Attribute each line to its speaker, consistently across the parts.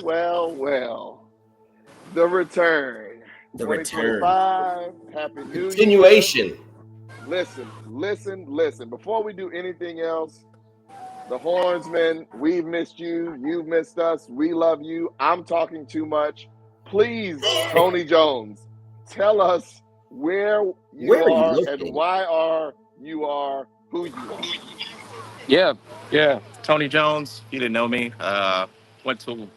Speaker 1: Well. The return.
Speaker 2: The return.
Speaker 1: 2025. Happy New Year.
Speaker 2: Continuation.
Speaker 1: Listen. Before we do anything else, the Hornsmen, we've missed you. You've missed us. We love you. I'm talking too much. Please, Tony Jones, tell us where you
Speaker 2: Where are you
Speaker 1: are
Speaker 2: located?
Speaker 1: and why you are who you are.
Speaker 3: Yeah. Tony Jones. You didn't know me. Went to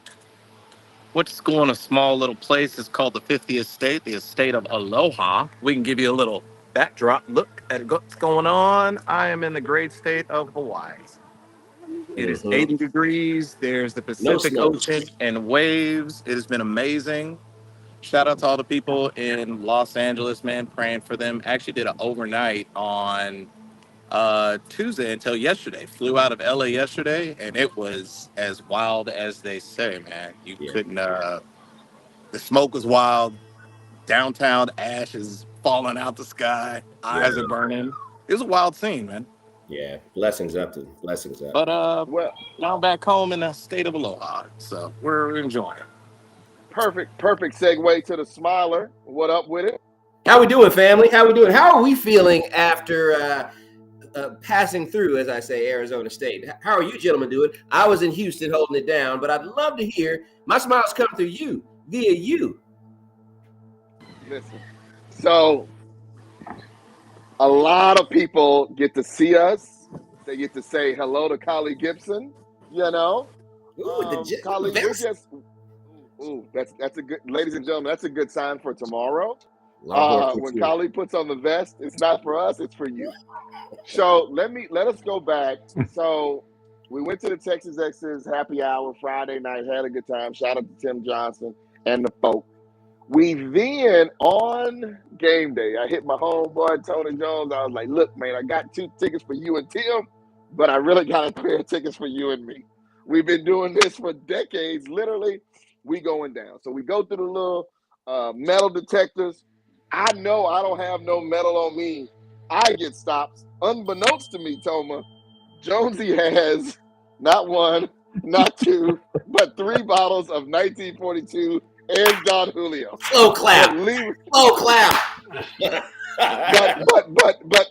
Speaker 3: school in a small little place. It's called the 50th State, the estate of Aloha. We can give you a little backdrop look at what's going on. I am in the great state of Hawaii. It is 80 degrees. There's the
Speaker 2: No
Speaker 3: Pacific
Speaker 2: snow.
Speaker 3: Ocean and waves. It has been amazing. Shout out to all the people in Los Angeles, man, praying for them. Actually did an overnight on Tuesday until yesterday. Flew out of LA yesterday, and it was as wild as they say, man. You
Speaker 2: Yeah.
Speaker 3: couldn't. The smoke was wild. Downtown ash is falling out the sky. Eyes are burning. It was a wild scene, man.
Speaker 2: Yeah. Blessings up.
Speaker 3: But
Speaker 1: Well,
Speaker 3: now I'm back home in the state of Aloha, so we're enjoying it.
Speaker 1: perfect segue to the smiler. What up with it?
Speaker 2: How we doing, family? How we doing? How are we feeling after passing through, as I say, Arizona State? How are you gentlemen doing? I was in Houston holding it down, but I'd love to hear my smiles come through you, via you.
Speaker 1: Listen. So, a lot of people get to see us. They get to say hello to Collie Gibson. You know, Collie, we're just. That's a good, ladies and gentlemen. That's a good sign for tomorrow. When Collie puts on the vest, it's not for us; it's for you. So let us go back. So we went to the Texas Ex's happy hour Friday night, had a good time. Shout out to Tim Johnson and the folk. We then on game day, I hit my homeboy Tony Jones. I was like, "Look, man, I got 2 tickets for you and Tim, but I really got a pair of tickets for you and me. We've been doing this for decades. Literally, we going down. So we go through the little metal detectors. I know I don't have no metal on me. I get stopped. Unbeknownst to me, Toma, Jonesy has not 1, not 2, but 3 bottles of 1942 and Don Julio.
Speaker 2: Slow clap. Slow clap.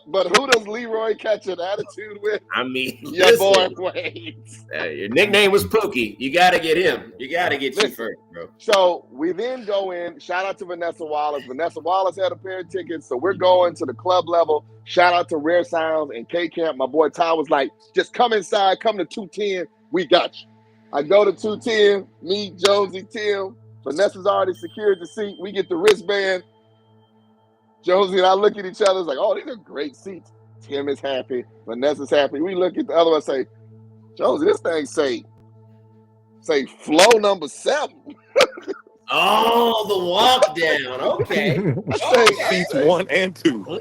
Speaker 1: But who does Leroy catch an attitude with?
Speaker 2: I mean,
Speaker 1: your boy Wade.
Speaker 2: Your nickname was Pookie. You got to get him. You got to get you first, bro.
Speaker 1: So we then go in. Shout out to Vanessa Wallace. Vanessa Wallace had a pair of tickets, so we're going to the club level. Shout out to Rare Sounds and K Camp. My boy Ty was like, just come inside, come to 210. We got you. I go to 210, me, Jonesy, Tim. Vanessa's already secured the seat. We get the wristband. Jonesy and I look at each other. It's like, oh, these are great seats. Tim is happy. Vanessa's happy. We look at the other one and say, Jonesy, this thing say flow number 7.
Speaker 2: Oh, the walk down. Okay.
Speaker 3: Seats 1 and 2.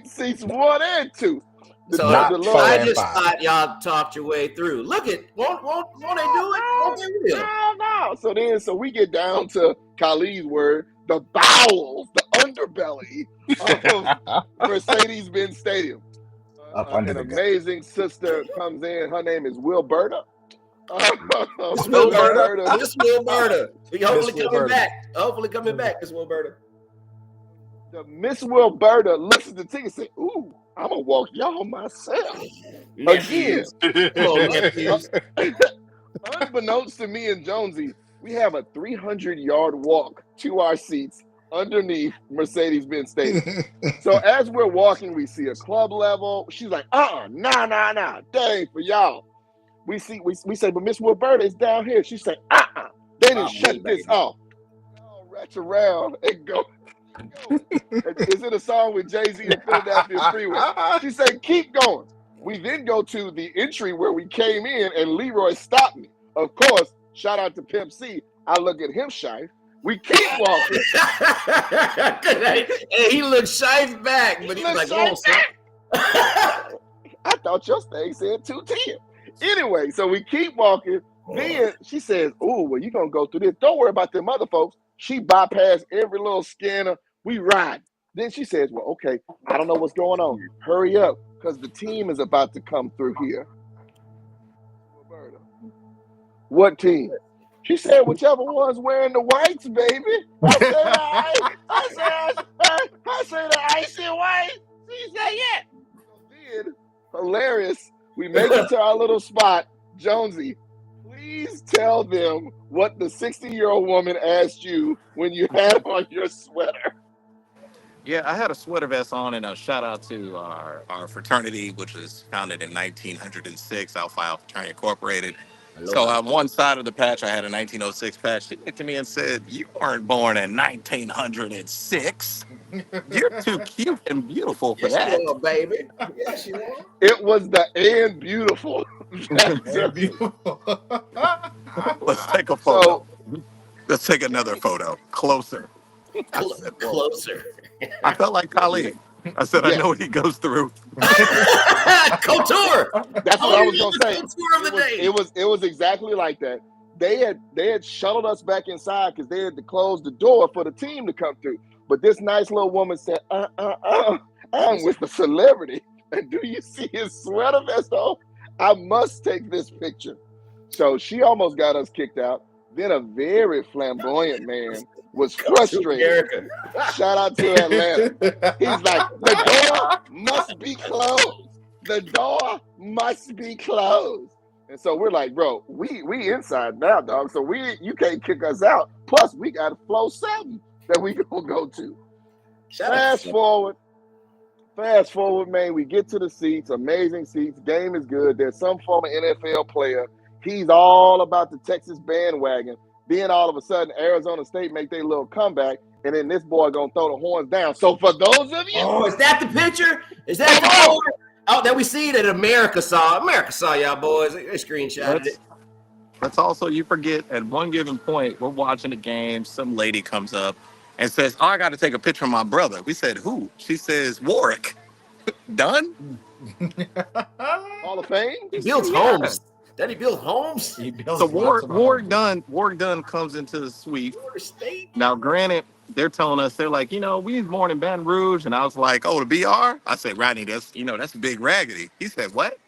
Speaker 1: Seats 1 and 2.
Speaker 2: So I just thought y'all talked your way through. Look at won't they do it? Won't they real?
Speaker 1: No. So we get down to Khalid's word, the bowels, the underbelly of Mercedes-Benz Stadium. An amazing sister comes in. Her name is Wilberta.
Speaker 2: Miss Wilberta. Hopefully coming back, Miss Wilberta.
Speaker 1: The Miss Wilberta looks at the ticket and says, ooh, I'm going to walk y'all myself. Again. Unbeknownst to me and Jonesy, we have a 300-yard walk to our seats underneath Mercedes-Benz Stadium. So as we're walking, we see a club level. She's like, nah, that ain't for y'all. We say, but Miss Wilberta is down here. She said, they didn't shut this off. Y'all ratch around and go. Is it a song with Jay-Z and Philadelphia Freeway? She said, keep going. We then go to the entry where we came in, and Leroy stopped me. Of course, shout out to Pimp C. I look at him shy. We keep walking.
Speaker 2: And he looked shy back, but he was like, whoa,
Speaker 1: I thought your thing said 210. Anyway, so we keep walking. Then she says, oh, well, you're going to go through this. Don't worry about them other folks. She bypassed every little scanner. We ride. Then she says, well, okay, I don't know what's going on. Hurry up, because the team is about to come through here. What team? She said, whichever one's wearing the whites, baby. I said, the icy white. She said, yeah. So then, hilarious, we make it to our little spot. Jonesy, please tell them what the 60-year-old woman asked you when you had on your sweater.
Speaker 3: Yeah, I had a sweater vest on, and a shout out to our fraternity, which was founded in 1906, Alpha Alpha Fraternity Incorporated. So on one side of the patch, I had a 1906 patch. She looked at me and said, "You weren't born in 1906. You're too cute and beautiful for that."
Speaker 2: You are, baby. Yes, you are.
Speaker 1: It was the and beautiful.
Speaker 3: Let's take a photo. Let's take another photo. Closer.
Speaker 2: Closer.
Speaker 3: I felt like Khalid. I said, I know what he goes through.
Speaker 2: Couture.
Speaker 1: That's what I was gonna say.
Speaker 2: Couture of the day.
Speaker 1: It was exactly like that. They had shuttled us back inside because they had to close the door for the team to come through. But this nice little woman said, I'm with the celebrity. And do you see his sweater vest on? I must take this picture. So she almost got us kicked out. Then a very flamboyant man was frustrated. Shout out to Atlanta. He's like, the door must be closed. The door must be closed. And so we're like, bro, we inside now, dog. So you can't kick us out. Plus, we got flow 7 that we gonna go to. Fast forward, man. We get to the seats, amazing seats. Game is good. There's some former NFL player. He's all about the Texas bandwagon. Then all of a sudden, Arizona State make their little comeback, and then this boy gonna throw the horns down. So for those of you,
Speaker 2: is that the picture? Is that the horn? Oh, that we see that America saw. America saw y'all boys. They screenshotted it.
Speaker 3: Let's also, you forget, at one given point, we're watching the game. Some lady comes up and says, "Oh, I got to take a picture of my brother." We said, "Who?" She says, "Warwick." Done.
Speaker 1: Hall of Fame.
Speaker 2: He builds homes. Daddy builds homes.
Speaker 3: He builds so Warwick Dunn comes into the suite. Now, granted, they're telling us, they're like, we was born in Baton Rouge, and I was like, "Oh, the BR." I said, "Rodney, that's Big Raggedy." He said, "What?"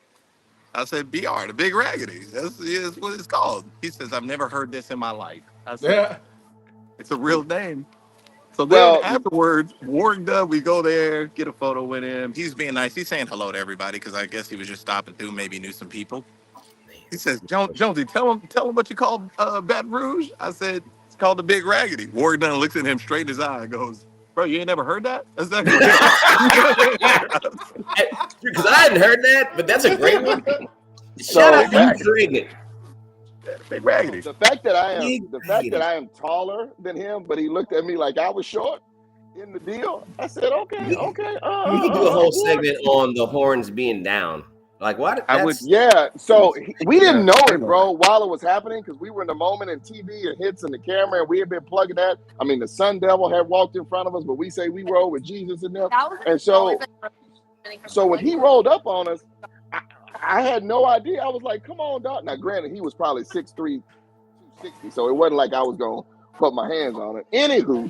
Speaker 3: I said, "BR, the Big Raggedy. That's what it's called." He says, "I've never heard this in my life." I said, "Yeah, it's a real name." So then afterwards, Warwick Dunn, we go there, get a photo with him. He's being nice. He's saying hello to everybody because I guess he was just stopping through, maybe knew some people. He says, "Jonesy, tell him what you call Baton Rouge." I said, "It's called the Big Raggedy." Warwick Dunn looks at him straight in his eye and goes, "Bro, you ain't never heard that?" That's exactly
Speaker 2: because I hadn't heard that, but that's a great one. Shout out to you creating it.
Speaker 3: Big Raggedy.
Speaker 1: The fact that I am taller than him, but he looked at me like I was short in the deal. I said, okay.
Speaker 2: We can do a whole segment on the horns being down. Like what?
Speaker 1: Yeah. So we didn't know it, bro, while it was happening because we were in the moment and TV and hits and the camera, and we had been plugging that. I mean, the Sun Devil had walked in front of us, but we say we rolled with Jesus in there. And so when he rolled up on us, I had no idea. I was like, "Come on, dog." Now, granted, he was probably 6'3", 260, so it wasn't like I was gonna put my hands on it. Anywho,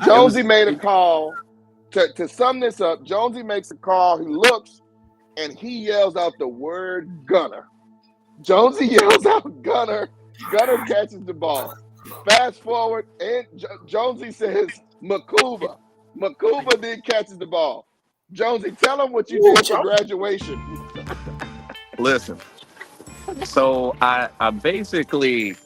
Speaker 1: Jonesy made a call. To sum this up, Jonesy makes a call. He looks. And he yells out the word "Gunner." Jonesy yells out "Gunner." Gunner catches the ball. Fast forward, and Jonesy says "Makuba." Makuba then catches the ball. Jonesy, tell him what you did for graduation.
Speaker 3: Listen, so I basically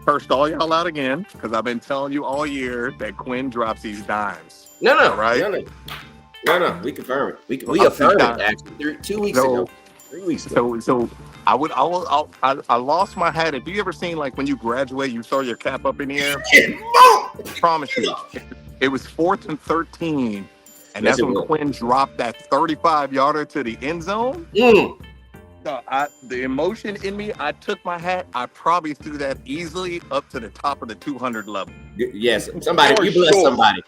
Speaker 3: cursed all y'all out again because I've been telling you all year that Quinn drops these dimes.
Speaker 2: No,
Speaker 3: right?
Speaker 2: No, we confirm it. We affirmed it actually 2 weeks ago. 3 weeks ago.
Speaker 3: So I lost my hat. Have you ever seen like when you graduate, you throw your cap up in the air? I promise you, it was 4th and 13, and that's when Quinn dropped that 35-yarder to the end zone. So the emotion in me, I took my hat. I probably threw that easily up to the top of the 200 level.
Speaker 2: Yes, somebody, you bless somebody.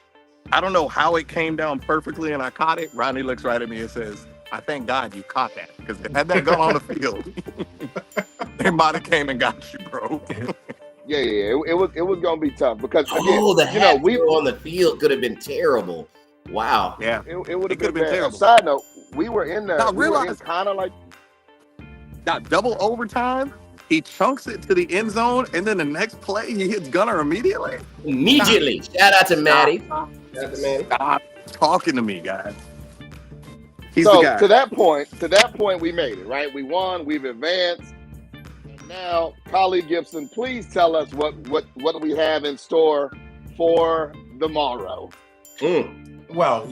Speaker 3: I don't know how it came down perfectly and I caught it. Rodney looks right at me and says, "I thank God you caught that because had that gone on the field, they might have came and got you, bro."
Speaker 1: Yeah. It was gonna be tough because
Speaker 2: we were on the field could have been terrible. Wow.
Speaker 3: Yeah.
Speaker 1: It would have been terrible. Side note, we were in there.
Speaker 3: Now realize
Speaker 1: kind of like
Speaker 3: not double overtime. He chunks it to the end zone, and then the next play he hits Gunner immediately.
Speaker 2: Immediately. Shout out to Maddie. Shout out to Maddie.
Speaker 3: Stop talking to me, guys. He's
Speaker 1: so
Speaker 3: the guy.
Speaker 1: to that point, we made it, right? We won, we've advanced. And now, colleague Gibson, please tell us what we have in store for the morrow.
Speaker 4: Well,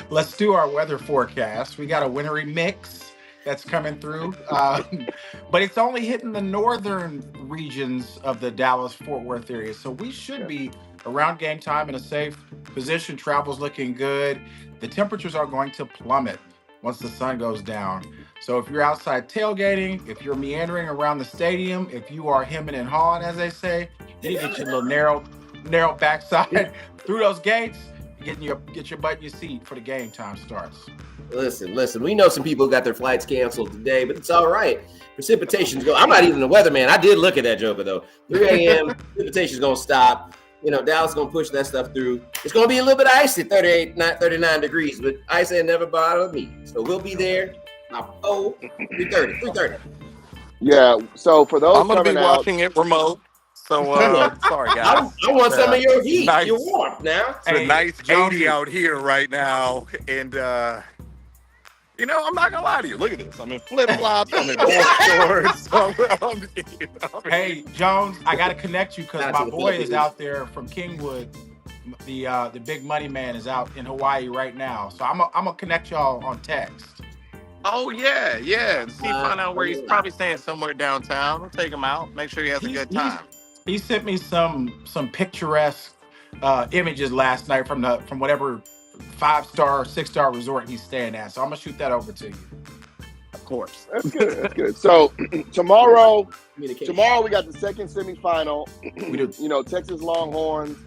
Speaker 4: let's do our weather forecast. We got a wintry mix that's coming through, but it's only hitting the northern regions of the Dallas-Fort Worth area. So we should be around game time in a safe position. Travel's looking good. The temperatures are going to plummet once the sun goes down. So if you're outside tailgating, if you're meandering around the stadium, if you are hemming and hawing, as they say, you need to get your little narrow backside through those gates, get your butt in your seat for the game time starts.
Speaker 2: Listen. We know some people got their flights canceled today, but it's all right. Precipitation's going. I'm not even a weatherman. I did look at that joker though. 3 a.m. Precipitation's gonna stop. Dallas is gonna push that stuff through. It's gonna be a little bit icy, 39 degrees, but ice ain't never bothered me. So we'll be there. 3:30.
Speaker 1: Yeah. So for those
Speaker 3: I'm gonna be
Speaker 1: coming out,
Speaker 3: watching it remote. So sorry guys.
Speaker 2: I want some of your heat.
Speaker 3: Nice.
Speaker 2: You're warm now.
Speaker 3: It's a nice 80 out here right now, and I'm not gonna lie to you. Look at this. I'm in flip flops. I'm in shorts.
Speaker 4: Hey Jones, I gotta connect you because my boy is out there from Kingwood. The big money man is out in Hawaii right now, so I'm gonna connect y'all on text.
Speaker 3: Oh yeah. Find out where he's probably staying somewhere downtown. We'll take him out. Make sure he has a good time.
Speaker 4: He sent me some picturesque images last night from whatever 5-star, 6-star resort he's staying at. So I'm gonna shoot that over to you.
Speaker 3: Of course.
Speaker 1: That's good. So tomorrow we got the second semifinal.
Speaker 4: We do.
Speaker 1: Texas Longhorns.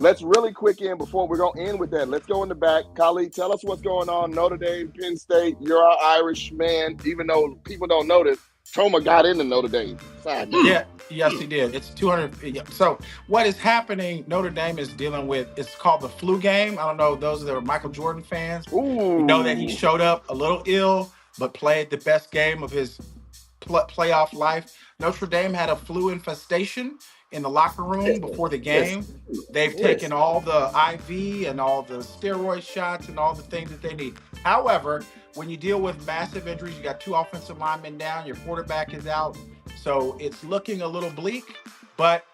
Speaker 1: Let's really quick in before we're going to end with that. Let's go in the back. Khalid, tell us what's going on. Notre Dame, Penn State, you're our Irish man. Even though people don't know this, Toma got into Notre Dame.
Speaker 4: Yeah, yes, he did. It's 200. So what is happening, Notre Dame is dealing with, it's called the flu game. I don't know, those that are Michael Jordan fans.
Speaker 1: Ooh.
Speaker 4: Know that he showed up a little ill, but played the best game of his playoff life. Notre Dame had a flu infestation in the locker room before the game. They've taken all the IV and all the steroid shots and all the things that they need. However, when you deal with massive injuries, you got 2 offensive linemen down, your quarterback is out. So it's looking a little bleak, but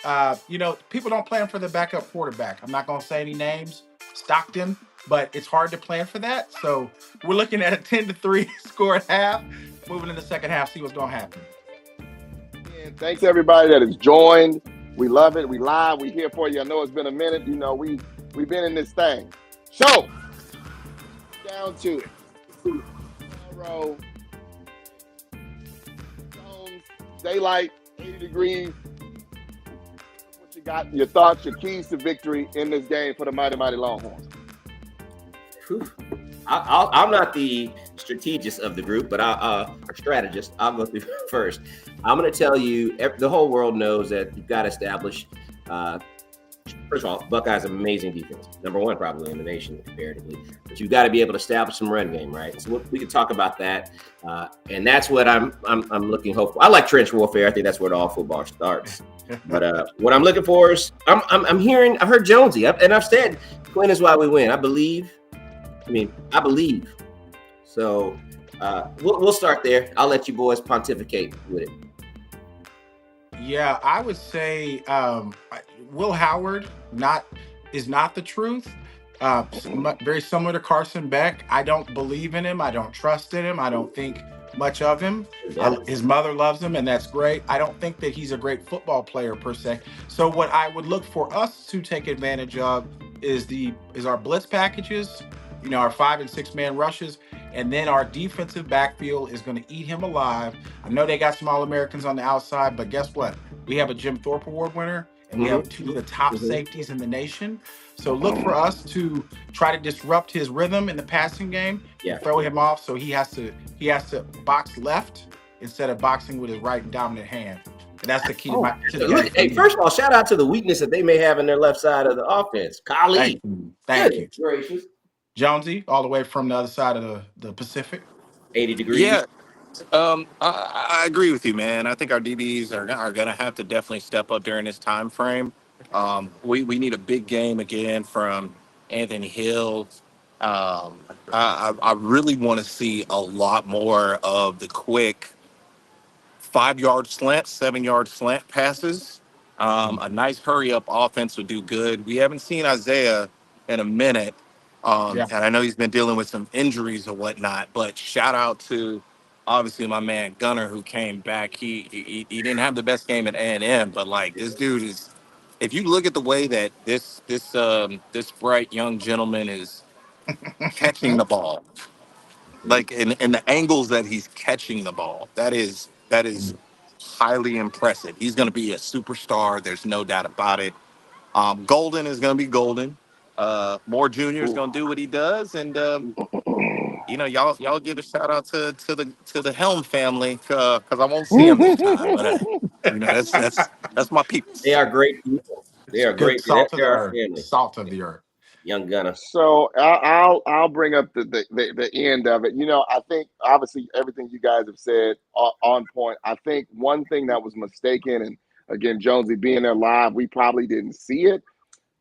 Speaker 4: people don't plan for the backup quarterback. I'm not going to say any names, Stockton, but it's hard to plan for that. So we're looking at a 10-3 score at half, moving in the second half, see what's going to happen.
Speaker 1: And thanks everybody that has joined. We love it. We live. We here for you. I know it's been a minute. We've been in this thing. So, down to it. Tomorrow, Jones, daylight, 80 degrees. What you got? Your thoughts, your keys to victory in this game for the mighty, mighty Longhorns.
Speaker 2: I'm not the strategist of the group, but or strategist. I'll go through first. I'm going to tell you, the whole world knows that you've got to establish, first of all, Buckeyes have amazing defense. Number 1 probably in the nation comparatively. But you've got to be able to establish some run game, right? So we can talk about that. And that's what I'm looking hopeful. I like trench warfare. I think that's where all football starts. But what I'm looking for is, I heard Jonesy, and I've said, win is why we win. I believe. So we'll start there. I'll let you boys pontificate with it.
Speaker 4: Yeah, I would say Will Howard is not the truth. Very similar to Carson Beck. I don't believe in him. I don't trust in him. I don't think much of him. His mother loves him, and that's great. I don't think that he's a great football player per se. So what I would look for us to take advantage of is our blitz packages, our 5 and 6 man rushes, and then our defensive backfield is going to eat him alive. I know they got some All-Americans on the outside, but guess what? We have a Jim Thorpe Award winner, and we have 2 of the top safeties in the nation. So look for us to try to disrupt his rhythm in the passing game, throw him off, so he has to box left instead of boxing with his right and dominant hand. And that's the key to the
Speaker 2: Hey, first of all, shout out to the weakness that they may have in their left side of the offense. Khalid.
Speaker 4: Thank you.
Speaker 2: Gracious.
Speaker 4: Jonesy, all the way from the other side of the Pacific.
Speaker 2: 80 degrees.
Speaker 3: Yeah. I agree with you, man. I think our DBs are going to have to definitely step up during this time frame. We need a big game again from Anthony Hill. I really want to see a lot more of the quick 5 yard slant, 7 yard slant passes. A nice hurry up offense would do good. We haven't seen Isaiah in a minute.
Speaker 4: Yeah.
Speaker 3: And I know he's been dealing with some injuries or whatnot, but shout out to obviously my man Gunner who came back. He didn't have the best game at A&M, but like this dude is, if you look at the way that this bright young gentleman is catching the ball, like in the angles that he's catching the ball, that is highly impressive. He's going to be a superstar. There's no doubt about it. Golden is going to be golden. Moore Jr. is going to do what he does, and y'all give a shout out to the Helm family because I won't see him this time, but that's my
Speaker 2: They
Speaker 3: peeps.
Speaker 2: are great people. They are
Speaker 4: Good
Speaker 2: great.
Speaker 4: salt of the
Speaker 2: They're our
Speaker 4: earth.
Speaker 2: family.
Speaker 4: Salt of the earth.
Speaker 2: Young Gunner.
Speaker 1: So I'll bring up the end of it. I think obviously everything you guys have said on point. I think one thing that was mistaken, and again, Jonesy being there live, we probably didn't see it.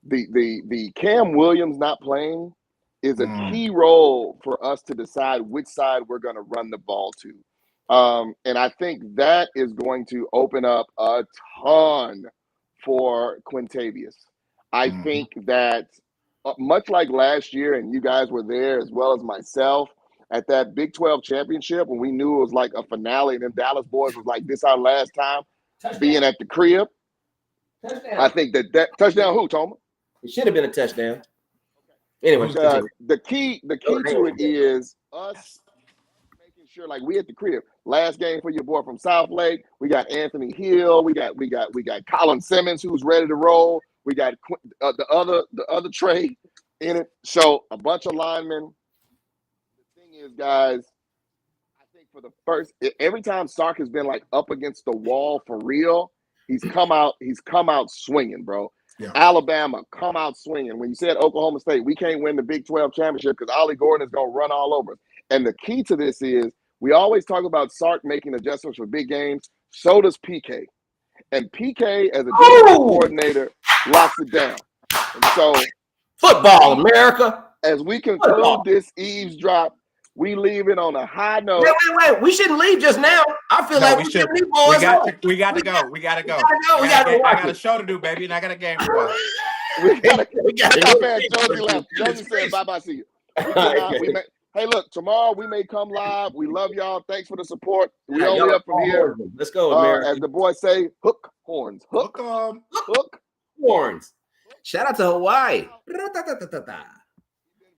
Speaker 1: The Cam Williams not playing is a key role for us to decide which side we're going to run the ball to. And I think that is going to open up a ton for Quintavious. I think that much like last year, and you guys were there as well as myself at that Big 12 championship when we knew it was like a finale, and then Dallas boys was like, this our last time being at the crib.
Speaker 2: Touchdown.
Speaker 1: I think that touchdown who, Toma?
Speaker 2: It should have been a touchdown. Anyway,
Speaker 1: the key to it is us making sure, like we at the crib. Last game for your boy from South Lake. We got Anthony Hill. We got Colin Simmons who's ready to roll. We got the other Trey in it. So a bunch of linemen. The thing is, guys, I think for the first, every time Sark has been like up against the wall for real, he's come out swinging, bro.
Speaker 4: Yeah.
Speaker 1: Alabama come out swinging. When you said Oklahoma State, we can't win the Big 12 championship because Ollie Gordon is going to run all over us. And the key to this is we always talk about Sark making adjustments for big games. So does PK. And PK, as a defensive coordinator, locks it down. And so,
Speaker 2: football, America.
Speaker 1: As we conclude this eavesdrop, we leave it on a high note.
Speaker 2: Wait. We shouldn't leave just now. I feel like we should leave, boys.
Speaker 4: We got to go. I got a show to do, baby, and I got a game for us.
Speaker 1: we got to Jonesy left. Jonesy said, bye-bye, see you. Hey, look, tomorrow we may come live. We love y'all. Thanks for the support. We only up from here.
Speaker 2: Let's go, America.
Speaker 1: As the boys say, hook horns. Hook
Speaker 2: horns. Shout out to Hawaii.